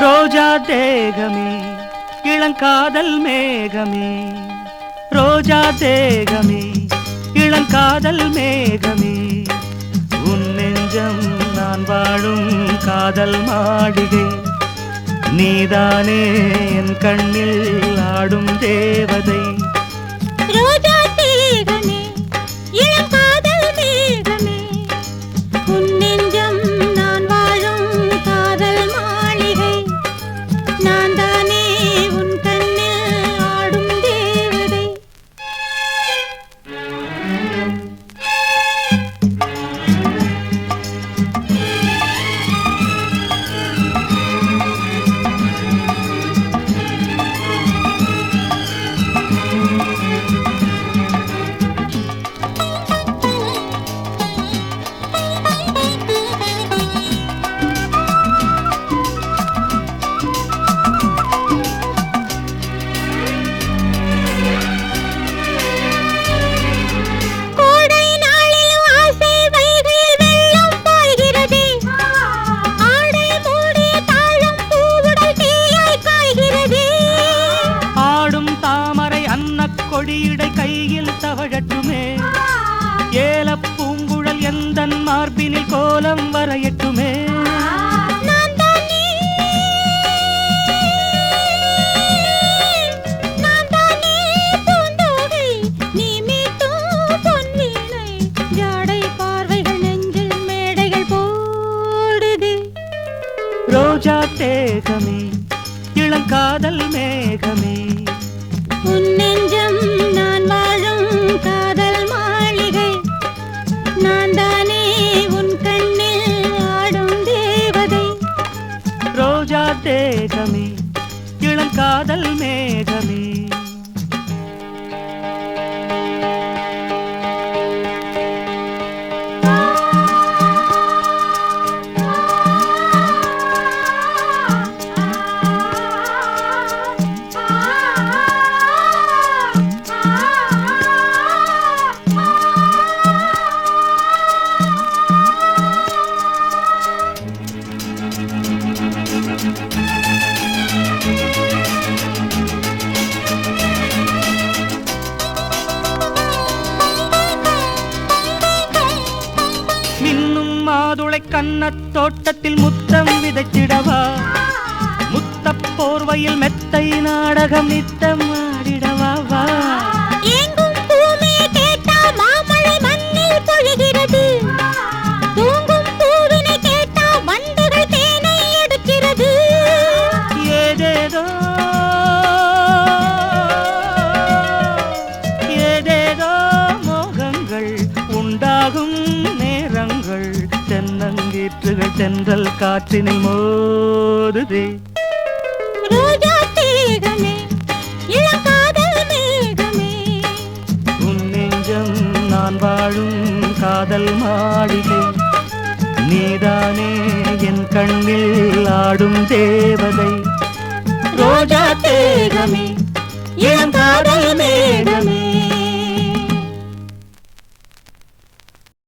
ரோஜா தேகமே இளங்காதல் மேகமே, ரோஜா தேகமே இளங்காதல் மேகமே, உன் நெஞ்சம் நான் வாழும் காதல் மாளிகை, நீதானே என் கண்ணில் ஆடும் தேவதை. ரோஜா தேகமே இளங்காதல் மேகமே, உன் நெஞ்சம் நான் வாழும் காதல் மாளிகை, நான் தானே உன் கண்ணில் ஆடும் தேவதை. கொடியிடை கையில் தவழட்டுமே, ஏல பூங்குழல் எந்தன் மார்பினில் கோலம் வரையட்டுமே. ரோஜா தேகமே இளங்காதல் மேகமே, உன் நெஞ்சம் நான் வாழும் காதல் மாளிகை, நான் தானே உன் கண்ணில் ஆடும் தேவதை. ரோஜா தேகமே இளங்காதல் மேகமே. மாதுளை கண்ணத் தோட்டத்தில் முத்தம் விதைத்திடவா, முத்தப் போர்வையில் மெத்தை நாடகம் நித்தம் ஆடிடவா. வா எங்கும் பூமியை கேட்டால் மாமழை மண்ணில் பொழிகிறது, தூங்கும் பூவினை கேட்டால் வண்டுகள் தேனை எடுக்கிறது. ஏதேதோ ஏதேதோ மோகங்கள் உண்டாகும் நேரங்கள், தென்னங்கீற்றுகள் தென்றல் காற்றினில் மோதுதே. ரோஜா தேகமே இளங்காதல் மேகமே, உன் நெஞ்சம் நான் வாழும் காதல் மாளிகை, நீதானே என் கண்ணில் ஆடும் தேவதை. ரோஜா தேகமே இளங்காதல் மேகமே.